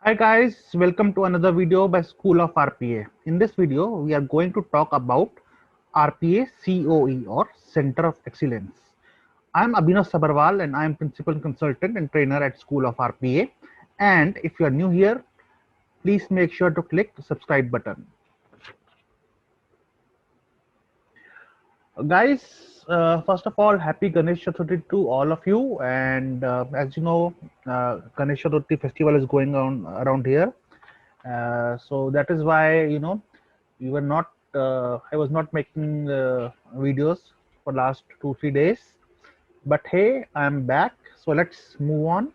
Hi guys, welcome to another video by School of RPA. In this video, we are going to talk about RPA COE or Center of Excellence. I am Abhinav Sabharwal and I am Principal Consultant and Trainer at School of RPA. And if you are new here, please make sure to click the subscribe button. Guys, first of all, happy Ganesh Chaturthi to all of you. And as you know, Ganesh Chaturthi festival is going on around here. So that is why we were not I was not making videos for last 2-3 days, but hey, I'm back. So let's move on.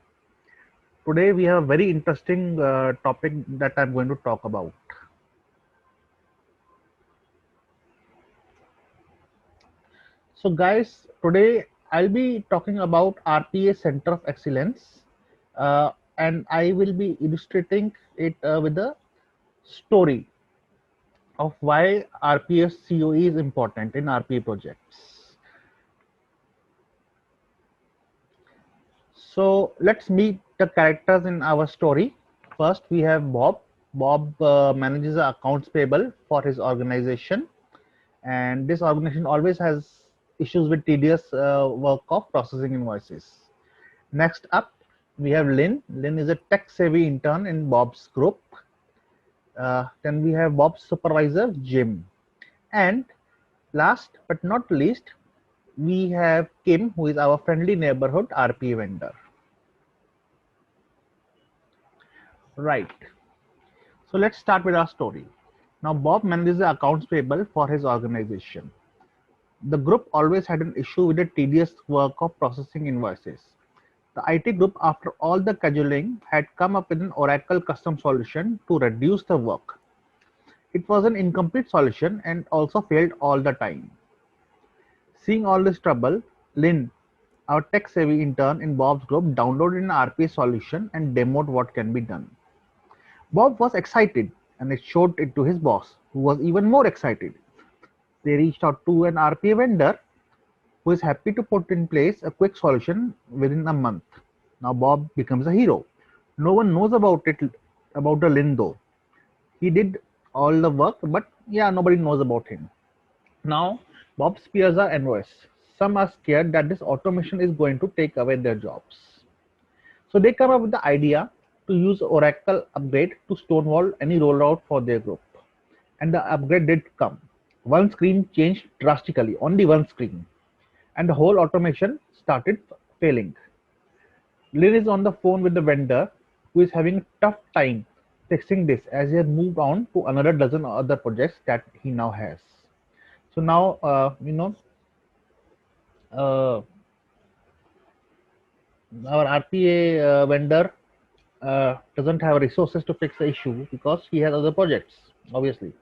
Today we have a very interesting topic that I'm going to talk about. So guys, today I'll be talking about RPA Center of Excellence, and I will be illustrating it with a story of why RPS COE is important in RPA projects. So let's meet the characters in our story. First, we have Bob. Bob manages the accounts payable for his organization, and this organization always has issues with tedious work of processing invoices. Next up, we have Lynn. Lynn is a tech-savvy intern in Bob's group. Then we have Bob's supervisor, Jim. And last but not least, we have Kim, who is our friendly neighborhood RPA vendor. Right. So let's start with our story. Now, Bob manages the accounts payable for his organization. The group always had an issue with the tedious work of processing invoices. The IT group, after all the cajoling, had come up with an Oracle custom solution to reduce the work. It was an incomplete solution and also failed all the time. Seeing all this trouble, Lynn, our tech-savvy intern in Bob's group, downloaded an RPA solution and demoed what can be done. Bob was excited and it showed it to his boss, who was even more excited. They reached out to an RPA vendor who is happy to put in place a quick solution within a month. Now Bob becomes a hero. No one knows about the Lin though. He did all the work, but yeah, nobody knows about him. Now Bob's peers are envious. Some are scared that this automation is going to take away their jobs. So they come up with the idea to use Oracle upgrade to stonewall any rollout for their group. And the upgrade did come. One screen changed drastically, only one screen, and the whole automation started failing. Lynn is on the phone with the vendor who is having a tough time fixing this as he has moved on to another dozen other projects that he now has. So now, uh, our RPA vendor doesn't have resources to fix the issue because he has other projects, obviously.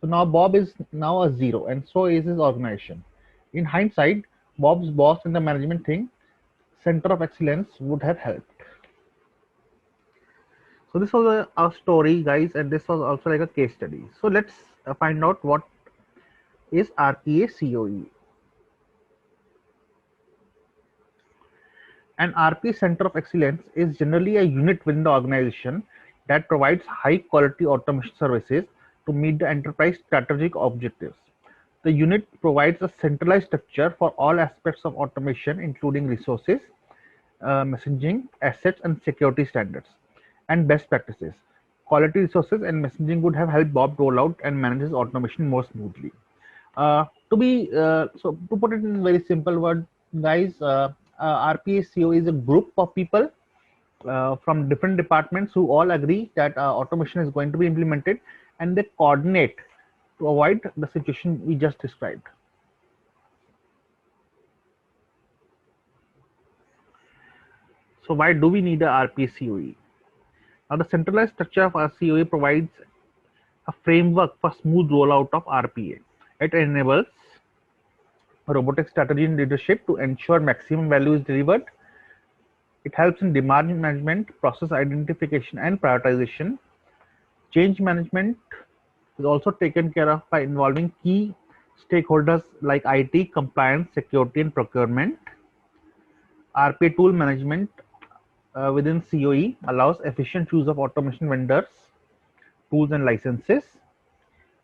So now Bob is now a zero, and so is his organization. In hindsight, Bob's boss and the management think Center of Excellence would have helped. So this was our story, guys, and this was also like a case study. So let's find out what is RPA COE. An RPA Center of Excellence is generally a unit within the organization that provides high quality automation services to meet the enterprise strategic objectives. The unit provides a centralized structure for all aspects of automation, including resources, messaging, assets, and security standards, and best practices. Quality resources and messaging would have helped Bob roll out and manage his automation more smoothly. To put it in very simple word, guys, RPSCO is a group of people from different departments who all agree that automation is going to be implemented, and they coordinate to avoid the situation we just described. So why do we need a RPCOE? Now the centralized structure of RCOE provides a framework for smooth rollout of RPA. It enables robotic strategy and leadership to ensure maximum value is delivered. It helps in demand management, process identification and prioritization. Change management is also taken care of by involving key stakeholders like IT, compliance, security and procurement. RPA tool management within COE allows efficient use of automation vendors, tools and licenses.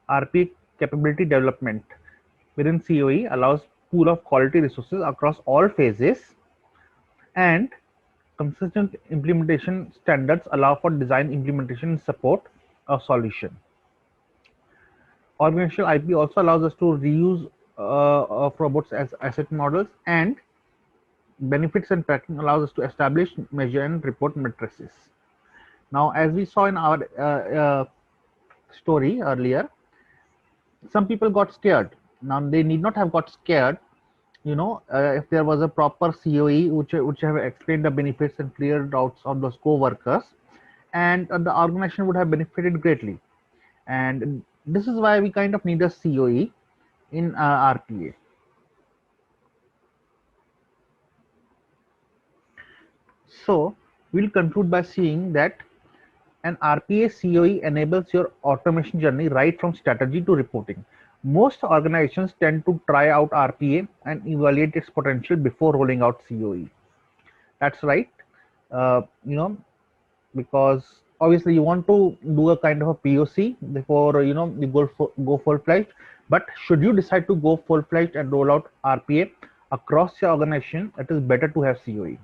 RPA capability development within COE allows pool of quality resources across all phases, and consistent implementation standards allow for design implementation and support of solution. Organizational IP also allows us to reuse of robots as asset models, and benefits and tracking allows us to establish, measure, and report matrices. Now, as we saw in our story earlier, some people got scared. Now, they need not have got scared. If there was a proper COE which have explained the benefits and clear doubts of those co-workers, and the organization would have benefited greatly. And this is why we kind of need a COE in RPA. So we'll conclude by seeing that an RPA COE enables your automation journey right from strategy to reporting. Most organizations tend to try out RPA and evaluate its potential before rolling out COE. That's right. Uh, you know, because obviously you want to do a kind of a POC before you go full-fledged. But should you decide to go full-fledged and roll out RPA across your organization, it is better to have COE.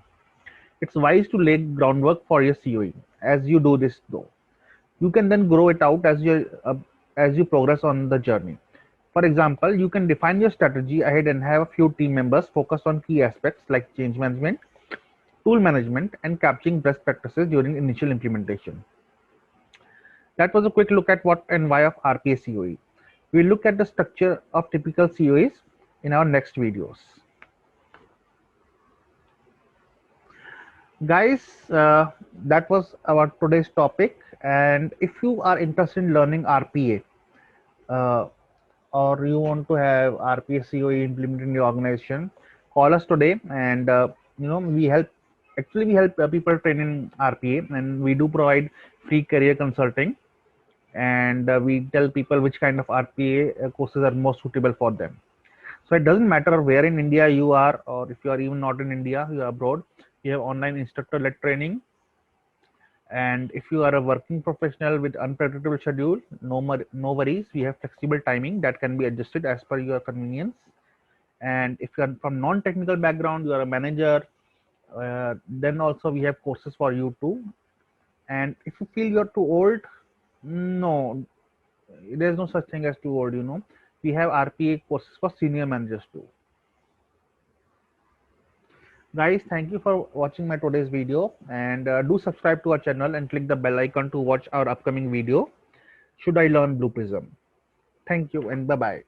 It's wise to lay groundwork for your COE. As you do this, though, you can then grow it out as you progress on the journey. For example, you can define your strategy ahead and have a few team members focus on key aspects like change management, tool management, and capturing best practices during initial implementation. That was a quick look at what and why of RPA COE. We'll look at the structure of typical COEs in our next videos. Guys, that was our today's topic. And if you are interested in learning RPA, or you want to have RPA COE implemented in your organization, call us today, and we help. Actually, we help people train in RPA, and we do provide free career consulting, and we tell people which kind of RPA courses are most suitable for them. So it doesn't matter where in India you are, or if you are even not in India, you are abroad. You have online instructor-led training, and if you are a working professional with unpredictable schedule, no worries. We have flexible timing that can be adjusted as per your convenience. And if you are from non-technical background, you are a manager, then also we have courses for you too. And if you feel you are too old, no, there's no such thing as too old. We have RPA courses for senior managers too. Guys, thank you for watching my today's video, and do subscribe to our channel and click the bell icon to watch our upcoming video, Should I Learn Blue Prism? Thank you and bye bye.